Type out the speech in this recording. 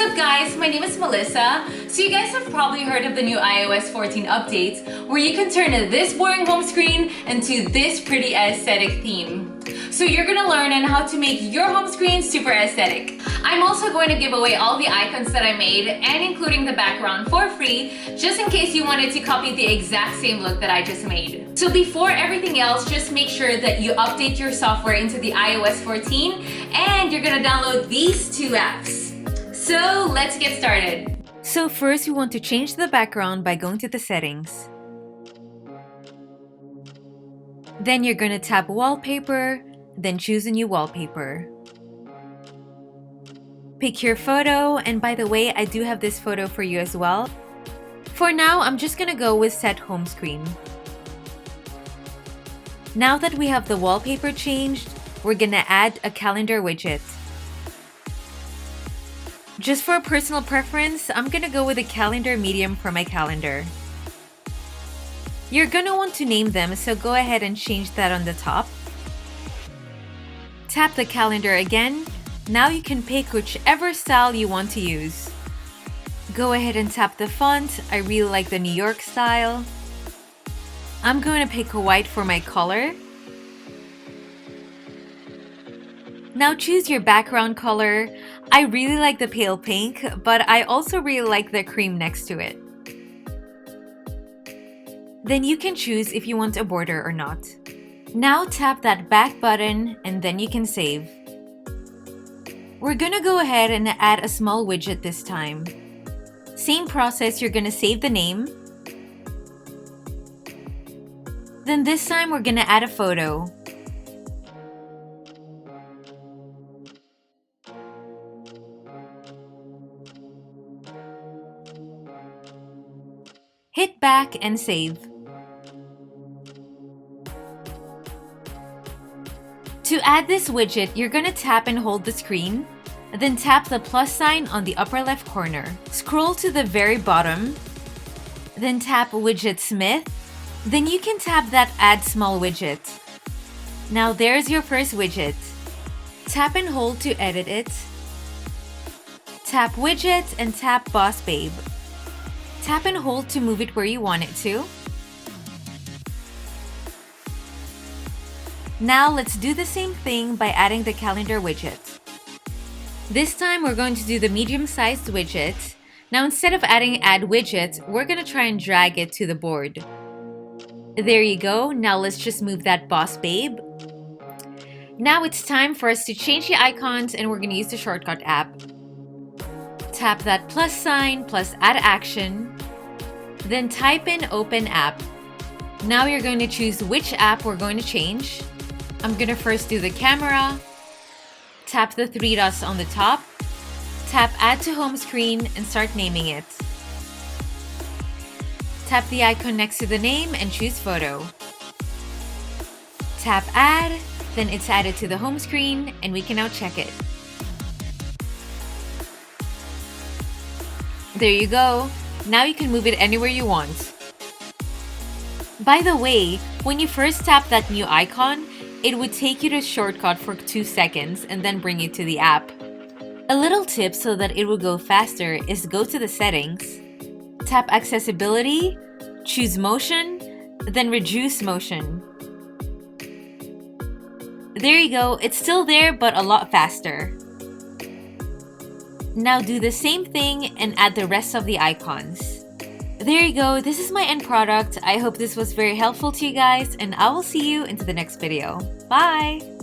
up guys, my name is Melissa. So you guys have probably heard of the new iOS 14 updates where you can turn this boring home screen into this pretty aesthetic theme. So you're gonna learn on how to make your home screen super aesthetic. I'm also going to give away all the icons that I made and including the background for free, just in case you wanted to copy the exact same look that I just made. So before everything else, just make sure that you update your software into the iOS 14 and you're gonna download these two apps. So let's get started. So first we want to change the background by going to the settings. Then you're gonna tap wallpaper, then choose a new wallpaper. Pick your photo, and by the way, I do have this photo for you as well. For now, I'm just gonna go with set home screen. Now that we have the wallpaper changed, we're gonna add a calendar widget. Just for personal preference, I'm gonna go with a calendar medium for my calendar. You're gonna want to name them, so go ahead and change that on the top. Tap the calendar again. Now you can pick whichever style you want to use. Go ahead and tap the font. I really like the New York style. I'm going to pick a white for my color. Now choose your background color. I really like the pale pink, but I also really like the cream next to it. Then you can choose if you want a border or not. Now tap that back button and then you can save. We're gonna go ahead and add a small widget this time. Same process, you're gonna save the name. Then this time we're gonna add a photo. Hit back and save. To add this widget, you're gonna tap and hold the screen, then tap the plus sign on the upper left corner. Scroll to the very bottom, then tap Widget Smith. Then you can tap that Add Small Widget. Now there's your first widget. Tap and hold to edit it. Tap Widget and tap Boss Babe. Tap and hold to move it where you want it to. Now let's do the same thing by adding the calendar widget. This time we're going to do the medium-sized widget. Now instead of adding add widget, we're going to try and drag it to the board. There you go. Now let's just move that Boss Babe. Now it's time for us to change the icons and we're going to use the shortcut app. Tap that plus sign plus add action. Then type in open app. Now you're going to choose which app we're going to change. I'm gonna first do the camera, tap the three dots on the top, tap add to home screen and start naming it. Tap the icon next to the name and choose photo. Tap add, then it's added to the home screen and we can now check it. There you go. Now you can move it anywhere you want. By the way, when you first tap that new icon, it would take you to shortcut for 2 seconds and then bring you to the app. A little tip so that it will go faster is go to the settings, tap accessibility, choose motion, then reduce motion. There you go, it's still there but a lot faster. Now do the same thing and add the rest of the icons. There you go, this is my end product. I hope this was very helpful to you guys and I will see you into the next video. Bye!